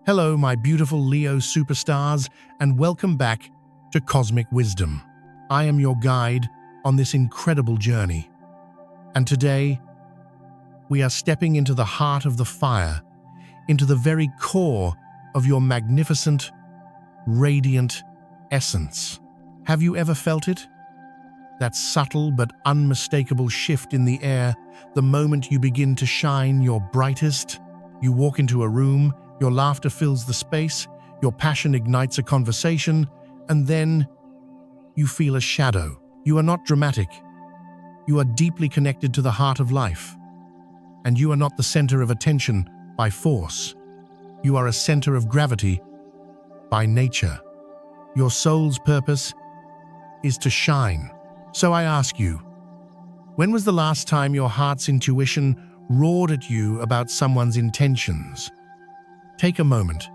Hello, my beautiful Leo superstars, and welcome back to Cosmic Wisdom. I am your guide on this incredible journey. And today, we are stepping into the heart of the fire, into the very core of your magnificent, radiant essence. Have you ever felt it? That subtle but unmistakable shift in the air, the moment you begin to shine your brightest. You walk into a room, your laughter fills the space, your passion ignites a conversation, and then you feel a shadow. You are not dramatic. You are deeply connected to the heart of life. And you are not the center of attention by force. You are a center of gravity by nature. Your soul's purpose is to shine. So I ask you, when was the last time your heart's intuition roared at you about someone's intentions? Take a moment.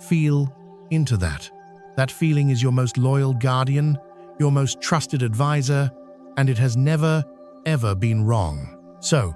Feel into that. That feeling is your most loyal guardian, your most trusted advisor, and it has never, ever been wrong. So,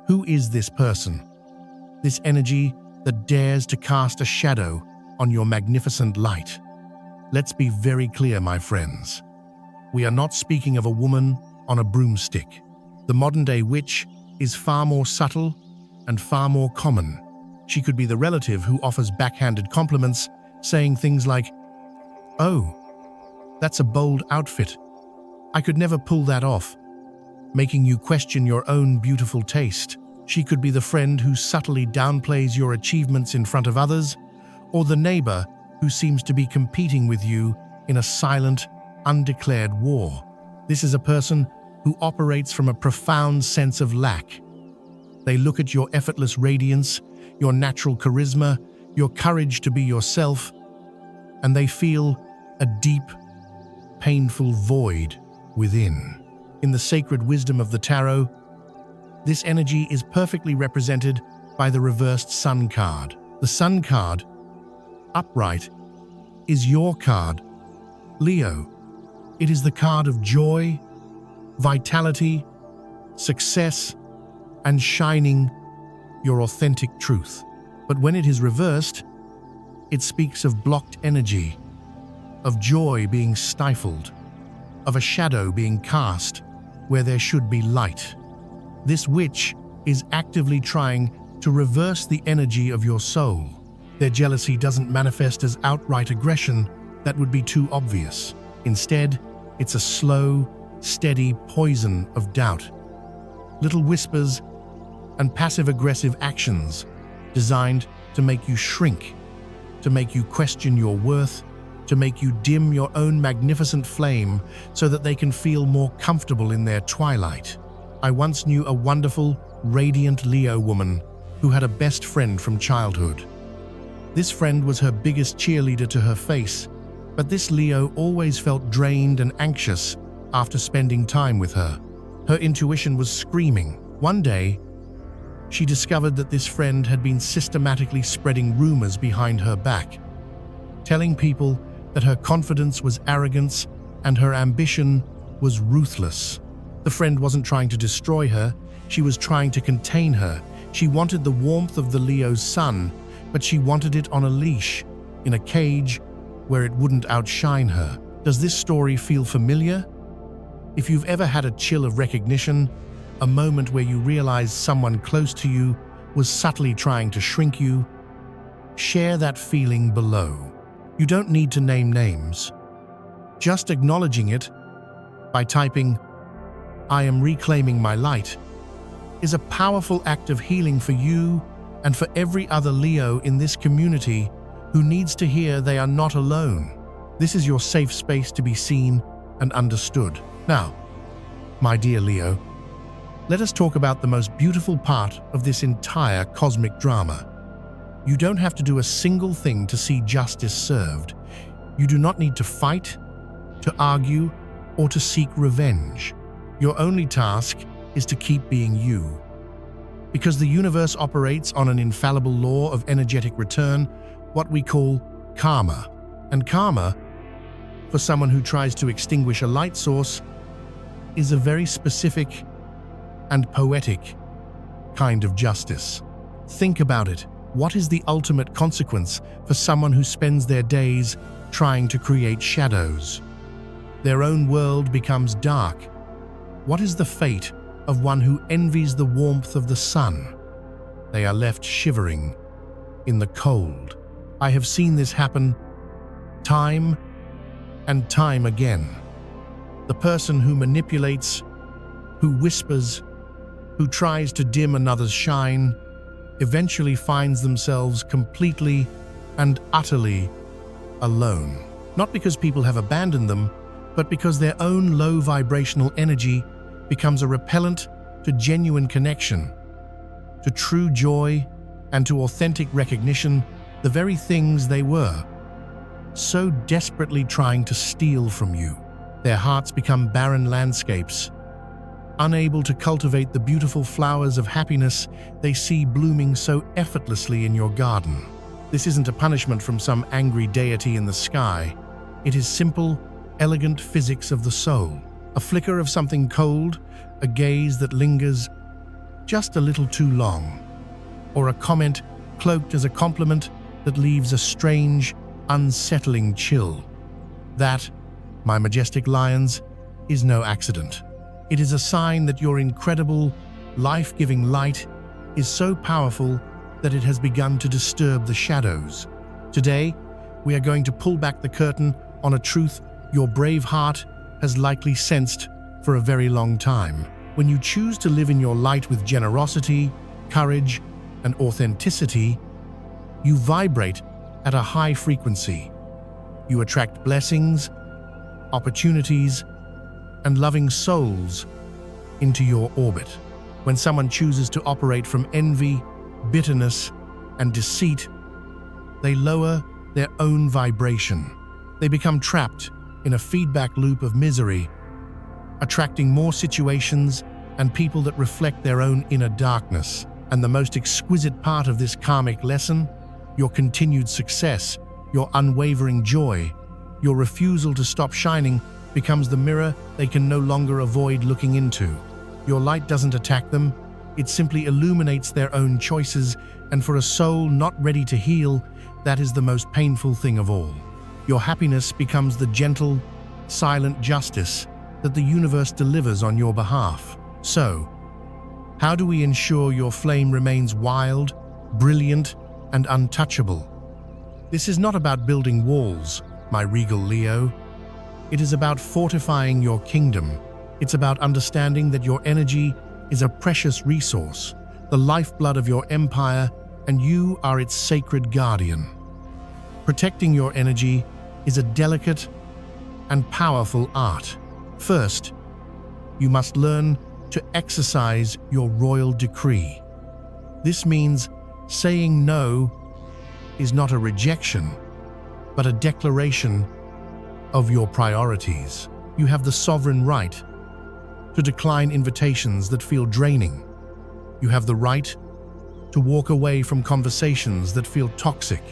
who is this person? This energy that dares to cast a shadow on your magnificent light? Let's be very clear, my friends. We are not speaking of a woman on a broomstick. The modern-day witch is far more subtle and far more common. She could be the relative who offers backhanded compliments, saying things like, "Oh, that's a bold outfit. I could never pull that off," making you question your own beautiful taste. She could be the friend who subtly downplays your achievements in front of others, or the neighbor who seems to be competing with you in a silent, undeclared war. This is a person who operates from a profound sense of lack. They look at your effortless radiance, your natural charisma, your courage to be yourself, and they feel a deep, painful void within. In the sacred wisdom of the tarot, this energy is perfectly represented by the reversed Sun card. The Sun card, upright, is your card, Leo. It is the card of joy, vitality, success, and shining your authentic truth. But when it is reversed, it speaks of blocked energy, of joy being stifled, of a shadow being cast where there should be light. This witch is actively trying to reverse the energy of your soul. Their jealousy doesn't manifest as outright aggression, that would be too obvious. Instead, it's a slow, steady poison of doubt. Little whispers and passive-aggressive actions designed to make you shrink, to make you question your worth, to make you dim your own magnificent flame so that they can feel more comfortable in their twilight. I once knew a wonderful, radiant Leo woman who had a best friend from childhood. This friend was her biggest cheerleader to her face, but this Leo always felt drained and anxious after spending time with her. Her intuition was screaming. One day, she discovered that this friend had been systematically spreading rumors behind her back, telling people that her confidence was arrogance and her ambition was ruthless. The friend wasn't trying to destroy her, she was trying to contain her. She wanted the warmth of the Leo's sun, but she wanted it on a leash, in a cage where it wouldn't outshine her. Does this story feel familiar? If you've ever had a chill of recognition, a moment where you realize someone close to you was subtly trying to shrink you, share that feeling below. You don't need to name names. Just acknowledging it by typing, "I am reclaiming my light," is a powerful act of healing for you and for every other Leo in this community who needs to hear they are not alone. This is your safe space to be seen and understood. Now, my dear Leo, let us talk about the most beautiful part of this entire cosmic drama. You don't have to do a single thing to see justice served. You do not need to fight, to argue, or to seek revenge. Your only task is to keep being you. Because the universe operates on an infallible law of energetic return, what we call karma. And karma, for someone who tries to extinguish a light source, is a very specific and poetic kind of justice. Think about it. What is the ultimate consequence for someone who spends their days trying to create shadows? Their own world becomes dark. What is the fate of one who envies the warmth of the sun? They are left shivering in the cold. I have seen this happen time and time again. The person who manipulates, who whispers, who tries to dim another's shine, eventually finds themselves completely and utterly alone. Not because people have abandoned them, but because their own low vibrational energy becomes a repellent to genuine connection, to true joy, and to authentic recognition, the very things they were so desperately trying to steal from you. Their hearts become barren landscapes, unable to cultivate the beautiful flowers of happiness they see blooming so effortlessly in your garden. This isn't a punishment from some angry deity in the sky. It is simple, elegant physics of the soul. A flicker of something cold, a gaze that lingers just a little too long, or a comment cloaked as a compliment that leaves a strange, unsettling chill. That, my majestic lions, is no accident. It is a sign that your incredible, life-giving light is so powerful that it has begun to disturb the shadows. Today, we are going to pull back the curtain on a truth your brave heart has likely sensed for a very long time. When you choose to live in your light with generosity, courage, and authenticity, you vibrate at a high frequency. You attract blessings, opportunities, and loving souls into your orbit. When someone chooses to operate from envy, bitterness, and deceit, they lower their own vibration. They become trapped in a feedback loop of misery, attracting more situations and people that reflect their own inner darkness. And the most exquisite part of this karmic lesson, your continued success, your unwavering joy, your refusal to stop shining, becomes the mirror they can no longer avoid looking into. Your light doesn't attack them, it simply illuminates their own choices, and for a soul not ready to heal, that is the most painful thing of all. Your happiness becomes the gentle, silent justice that the universe delivers on your behalf. So, how do we ensure your flame remains wild, brilliant, and untouchable? This is not about building walls, my regal Leo. It is about fortifying your kingdom. It's about understanding that your energy is a precious resource, the lifeblood of your empire, and you are its sacred guardian. Protecting your energy is a delicate and powerful art. First, you must learn to exercise your royal decree. This means saying no is not a rejection, but a declaration of your priorities. You have the sovereign right to decline invitations that feel draining. You have the right to walk away from conversations that feel toxic.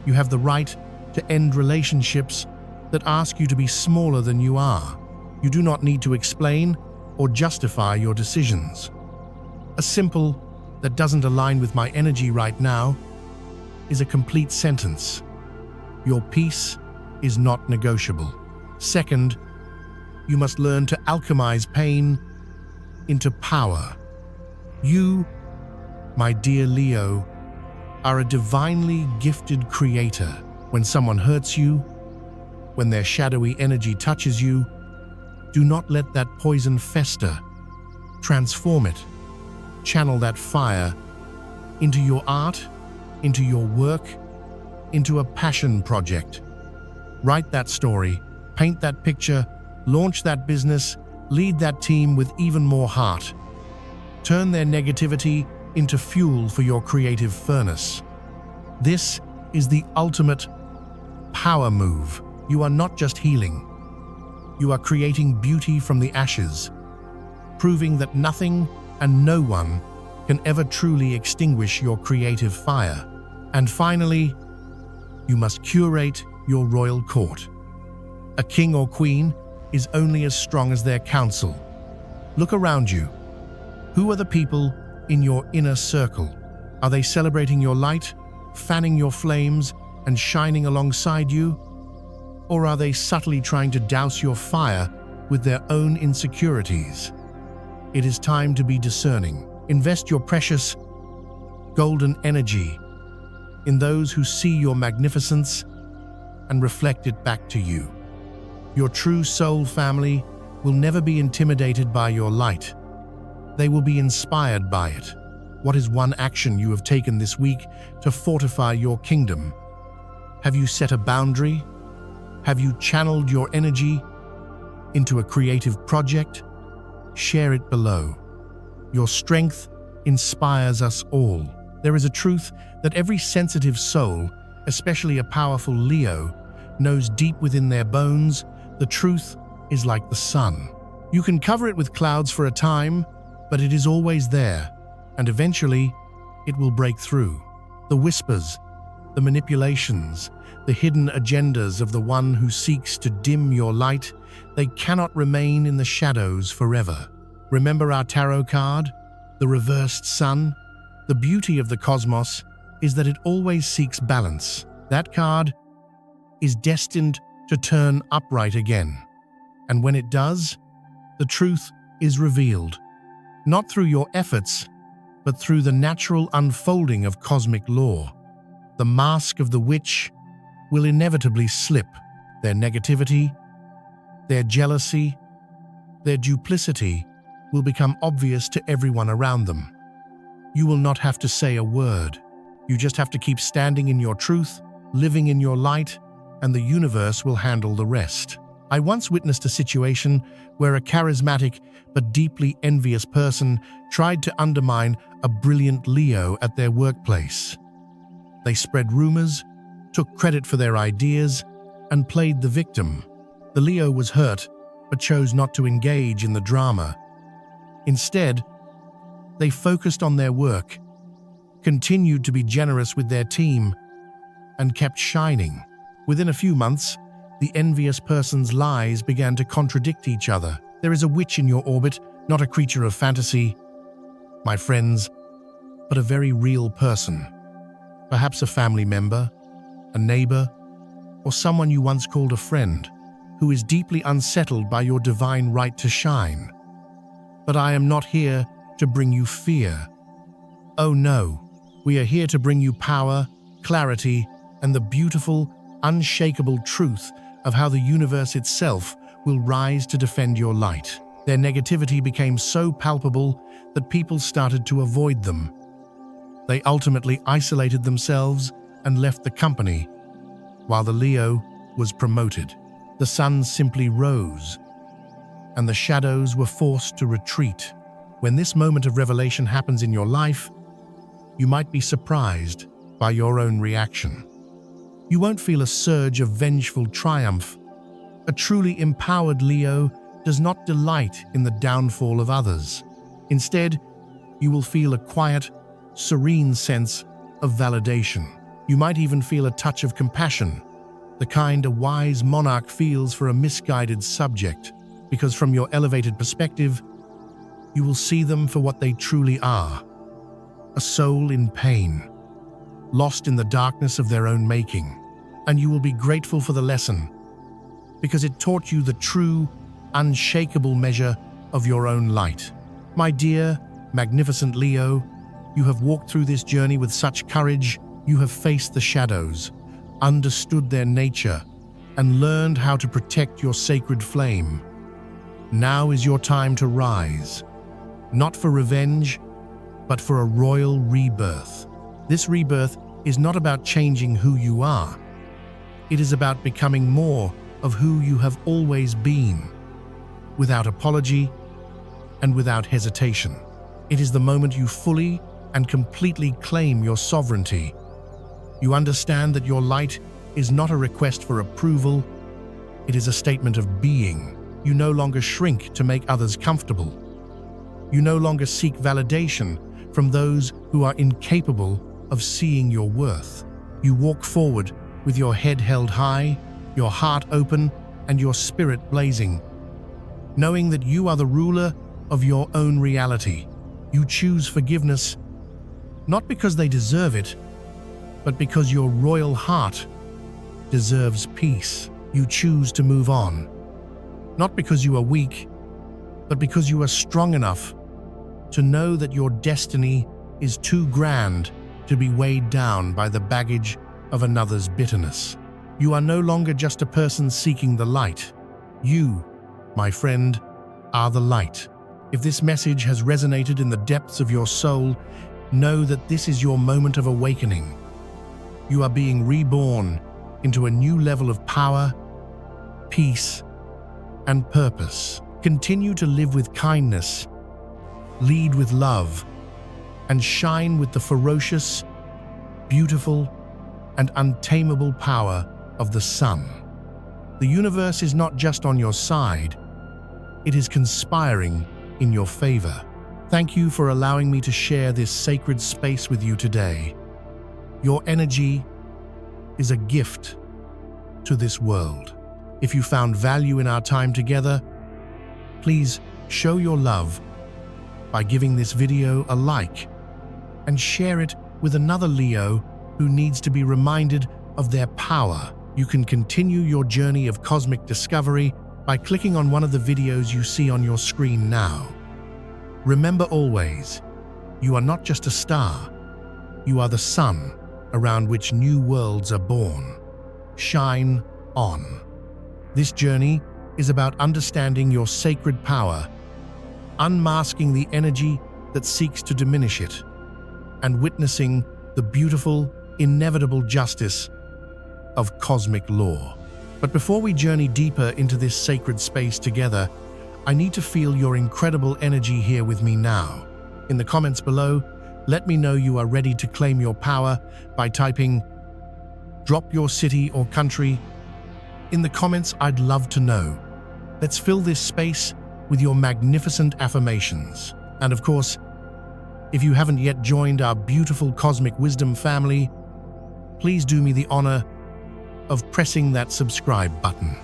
You have the right to end relationships that ask you to be smaller than you are. You do not need to explain or justify your decisions. A simple "that doesn't align with my energy right now" is a complete sentence. Your peace is not negotiable. Second, you must learn to alchemize pain into power. You, my dear Leo, are a divinely gifted creator. When someone hurts you, when their shadowy energy touches you, do not let that poison fester. Transform it. Channel that fire into your art, into your work, into a passion project. Write that story, paint that picture, launch that business, lead that team with even more heart. Turn their negativity into fuel for your creative furnace. This is the ultimate power move. You are not just healing. You are creating beauty from the ashes, proving that nothing and no one can ever truly extinguish your creative fire. And finally, you must curate your royal court. A king or queen is only as strong as their council. Look around you. Who are the people in your inner circle? Are they celebrating your light, fanning your flames, and shining alongside you? Or are they subtly trying to douse your fire with their own insecurities? It is time to be discerning. Invest your precious, golden energy in those who see your magnificence and reflect it back to you. Your true soul family will never be intimidated by your light. They will be inspired by it. What is one action you have taken this week to fortify your kingdom? Have you set a boundary? Have you channeled your energy into a creative project? Share it below. Your strength inspires us all. There is a truth that every sensitive soul, especially a powerful Leo, knows deep within their bones. The truth is like the sun. You can cover it with clouds for a time, but it is always there, and eventually it will break through. The whispers, the manipulations, the hidden agendas of the one who seeks to dim your light, they cannot remain in the shadows forever. Remember our tarot card, the reversed sun? The beauty of the cosmos is that it always seeks balance. That card is destined to turn upright again. And when it does, the truth is revealed, not through your efforts, but through the natural unfolding of cosmic law. The mask of the witch will inevitably slip. Their negativity, their jealousy, their duplicity will become obvious to everyone around them. You will not have to say a word. You just have to keep standing in your truth, living in your light, and the universe will handle the rest. I once witnessed a situation where a charismatic but deeply envious person tried to undermine a brilliant Leo at their workplace. They spread rumors, took credit for their ideas, and played the victim. The Leo was hurt, but chose not to engage in the drama. Instead, they focused on their work, continued to be generous with their team, and kept shining. Within a few months, the envious person's lies began to contradict each other. There is a witch in your orbit, not a creature of fantasy, my friends, but a very real person. Perhaps a family member, a neighbor, or someone you once called a friend, who is deeply unsettled by your divine right to shine. But I am not here to bring you fear. Oh no, we are here to bring you power, clarity, and the beautiful, unshakable truth of how the universe itself will rise to defend your light. Their negativity became so palpable that people started to avoid them. They ultimately isolated themselves and left the company, while the Leo was promoted. The sun simply rose, and the shadows were forced to retreat. When this moment of revelation happens in your life, you might be surprised by your own reaction. You won't feel a surge of vengeful triumph. A truly empowered Leo does not delight in the downfall of others. Instead, you will feel a quiet, serene sense of validation. You might even feel a touch of compassion, the kind a wise monarch feels for a misguided subject, because from your elevated perspective, you will see them for what they truly are: a soul in pain, lost in the darkness of their own making. And you will be grateful for the lesson, because it taught you the true, unshakable measure of your own light. My dear, magnificent Leo, you have walked through this journey with such courage. You have faced the shadows, understood their nature, and learned how to protect your sacred flame. Now is your time to rise, not for revenge, but for a royal rebirth. This rebirth is not about changing who you are. It is about becoming more of who you have always been, without apology and without hesitation. It is the moment you fully and completely claim your sovereignty. You understand that your light is not a request for approval, it is a statement of being. You no longer shrink to make others comfortable. You no longer seek validation from those who are incapable of seeing your worth. You walk forward with your head held high, your heart open, and your spirit blazing, knowing that you are the ruler of your own reality. You choose forgiveness, Not because they deserve it, but because your royal heart deserves peace. You choose to move on. Not because you are weak, but because you are strong enough to know that your destiny is too grand to be weighed down by the baggage of another's bitterness. You are no longer just a person seeking the light. You, my friend, are the light. If this message has resonated in the depths of your soul, know that this is your moment of awakening. You are being reborn into a new level of power, peace, and purpose. Continue to live with kindness, lead with love, and shine with the ferocious, beautiful, and untamable power of the sun. The universe is not just on your side, it is conspiring in your favor. Thank you for allowing me to share this sacred space with you today. Your energy is a gift to this world. If you found value in our time together, please show your love by giving this video a like and share it with another Leo who needs to be reminded of their power. You can continue your journey of cosmic discovery by clicking on one of the videos you see on your screen now. Remember always, you are not just a star, you are the sun around which new worlds are born. Shine on. This journey is about understanding your sacred power, unmasking the energy that seeks to diminish it, and witnessing the beautiful, inevitable justice of cosmic law. But before we journey deeper into this sacred space together, I need to feel your incredible energy here with me now. In the comments below, let me know you are ready to claim your power by typing "drop your city or country." In the comments, I'd love to know. Let's fill this space with your magnificent affirmations. And of course, if you haven't yet joined our beautiful Cosmic Wisdom family, please do me the honor of pressing that subscribe button.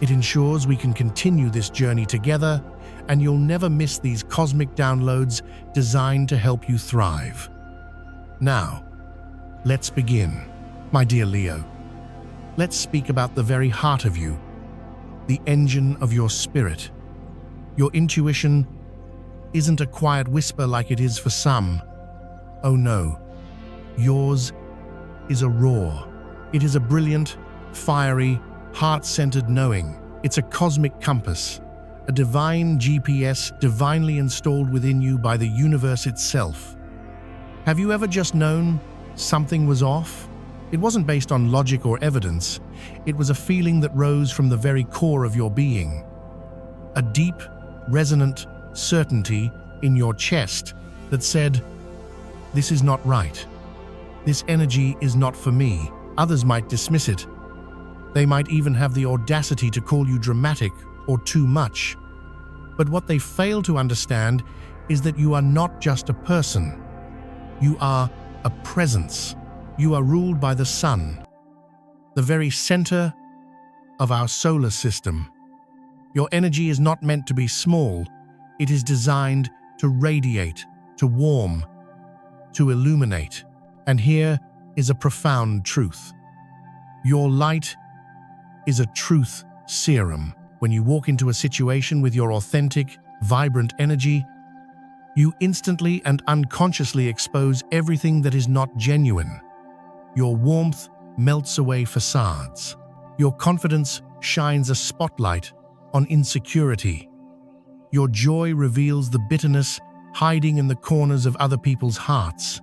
It ensures we can continue this journey together, and you'll never miss these cosmic downloads designed to help you thrive. Now, let's begin. My dear Leo, let's speak about the very heart of you, the engine of your spirit. Your intuition isn't a quiet whisper like it is for some. Oh no, yours is a roar. It is a brilliant, fiery, heart-centered knowing. It's a cosmic compass, a divine GPS divinely installed within you by the universe itself. Have you ever just known something was off? It wasn't based on logic or evidence. It was a feeling that rose from the very core of your being. A deep, resonant certainty in your chest that said, "This is not right. This energy is not for me." Others might dismiss it. They might even have the audacity to call you dramatic or too much. But what they fail to understand is that you are not just a person. You are a presence. You are ruled by the sun, the very center of our solar system. Your energy is not meant to be small. It is designed to radiate, to warm, to illuminate. And here is a profound truth. Your light is a truth serum. When you walk into a situation with your authentic, vibrant energy, you instantly and unconsciously expose everything that is not genuine. Your warmth melts away facades. Your confidence shines a spotlight on insecurity. Your joy reveals the bitterness hiding in the corners of other people's hearts.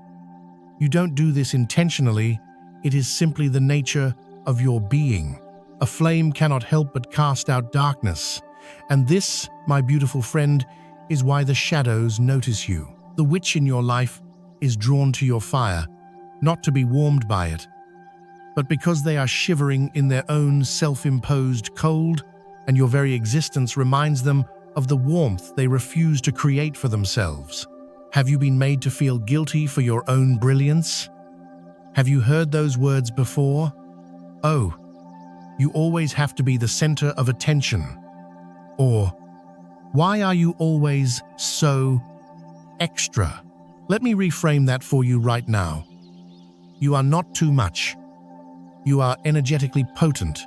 You don't do this intentionally, it is simply the nature of your being. A flame cannot help but cast out darkness. And this, my beautiful friend, is why the shadows notice you. The witch in your life is drawn to your fire, not to be warmed by it, but because they are shivering in their own self-imposed cold, and your very existence reminds them of the warmth they refuse to create for themselves. Have you been made to feel guilty for your own brilliance? Have you heard those words before? Oh, you always have to be the center of attention. Or, why are you always so extra? Let me reframe that for you right now. You are not too much. You are energetically potent,